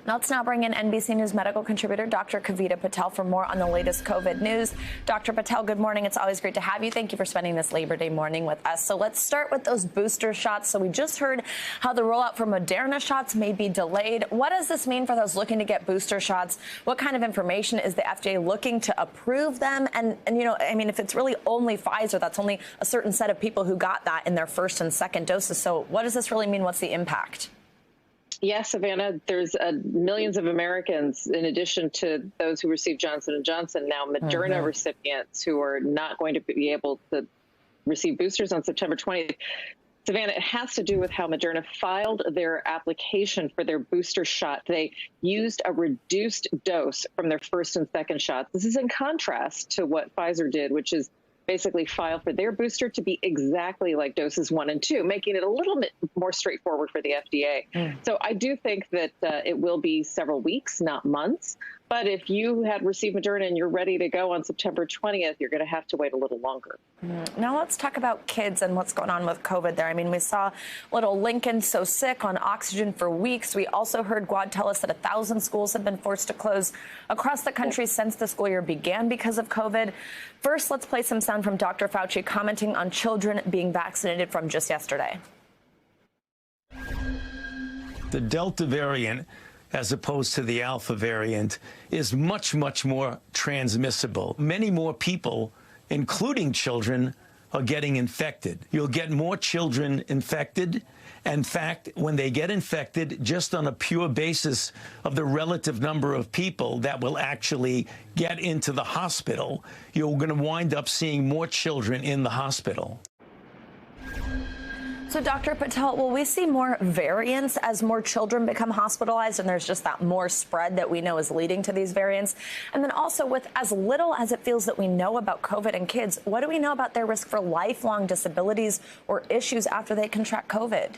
Let's now bring in NBC News medical contributor Dr. Kavita Patel for more on the latest COVID news. Dr. Patel, good morning. It's always great to have you. Thank you for spending this Labor Day morning with us. So let's start with those booster shots. So we just heard how the rollout for Moderna shots may be delayed. What does this mean for those looking to get booster shots? What kind of information is the FDA looking to approve them? And you know, I mean, if it's really only Pfizer, that's only a certain set of people who got that in their first and second doses. So what does this really mean? What's the impact? Yes, Savannah, there's millions of Americans, in addition to those who received Johnson & Johnson, now Moderna recipients who are not going to be able to receive boosters on September 20th. Savannah, it has to do with how Moderna filed their application for their booster shot. They used a reduced dose from their first and second shots. This is in contrast to what Pfizer did, which is basically file for their booster to be exactly like doses 1 and 2, making it a little bit more straightforward for the FDA. So I do think that it will be several weeks, not months. But if you had received Moderna and you're ready to go on September 20th, you're going to have to wait a little longer. Now let's talk about kids and what's going on with COVID there. I mean, we saw little Lincoln so sick on oxygen for weeks. We also heard Guad tell us that 1,000 schools have been forced to close across the country since the school year began because of COVID. First, let's play some sound from Dr. Fauci commenting on children being vaccinated from just yesterday. The Delta variant, as opposed to the Alpha variant, is much, much more transmissible. Many more people, including children, are getting infected. You'll get more children infected. In fact, when they get infected, just on a pure basis of the relative number of people that will actually get into the hospital, you're going to wind up seeing more children in the hospital. So, Dr. Patel, will we see more variants as more children become hospitalized and there's just that more spread that we know is leading to these variants? And then also, with as little as it feels that we know about COVID in kids, what do we know about their risk for lifelong disabilities or issues after they contract COVID?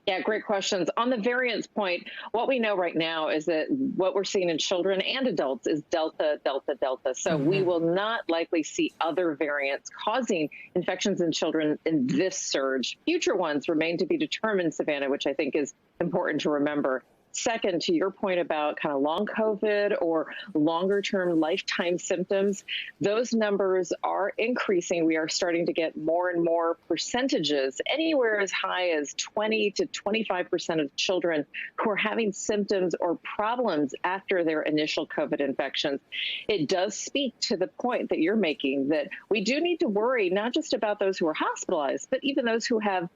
Yeah, great questions. On the variants point, what we know right now is that what we're seeing in children and adults is Delta, Delta, Delta. So we will not likely see other variants causing infections in children in this surge. Future ones remain to be determined, Savannah, which I think is important to remember. Second, to your point about kind of long COVID or longer term lifetime symptoms, those numbers are increasing. We are starting to get more and more percentages, anywhere as high as 20 to 25% of children who are having symptoms or problems after their initial COVID infections. It does speak to the point that you're making that we do need to worry not just about those who are hospitalized, but even those who have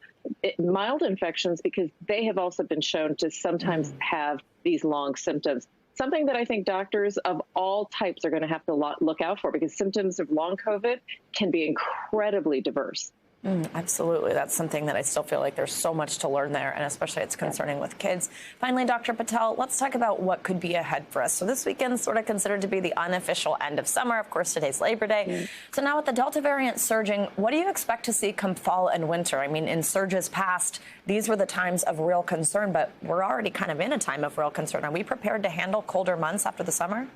mild infections, because they have also been shown to sometimes have these long symptoms. Something that I think doctors of all types are going to have to look out for, because symptoms of long COVID can be incredibly diverse. Absolutely. That's something that I still feel like there's so much to learn there, and especially it's concerning with kids. Finally, Dr. Patel, let's talk about what could be ahead for us. So this weekend is sort of considered to be the unofficial end of summer. Of course, today's Labor Day. So now with the Delta variant surging, what do you expect to see come fall and winter? I mean, in surges past, these were the times of real concern, but we're already kind of in a time of real concern. Are we prepared to handle colder months after the summer?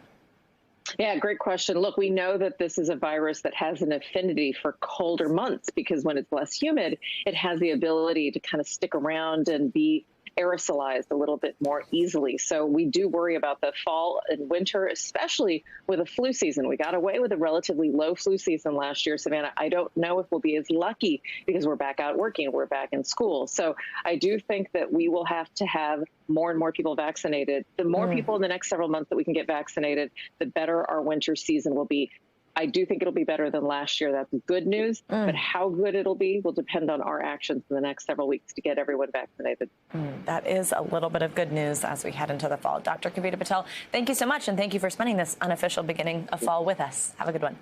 Yeah, great question. Look, we know that this is a virus that has an affinity for colder months, because when it's less humid, it has the ability to kind of stick around and be aerosolized a little bit more easily. So we do worry about the fall and winter, especially with a flu season. We got away with a relatively low flu season last year, Savannah. I don't know if we'll be as lucky, because we're back out working, we're back in school. So I do think that we will have to have more and more people vaccinated. The more people in the next several months that we can get vaccinated, the better our winter season will be. I do think it'll be better than last year. That's good news. But how good it'll be will depend on our actions in the next several weeks to get everyone vaccinated. That is a little bit of good news as we head into the fall. Dr. Kavita Patel, thank you so much. And thank you for spending this unofficial beginning of fall with us. Have a good one.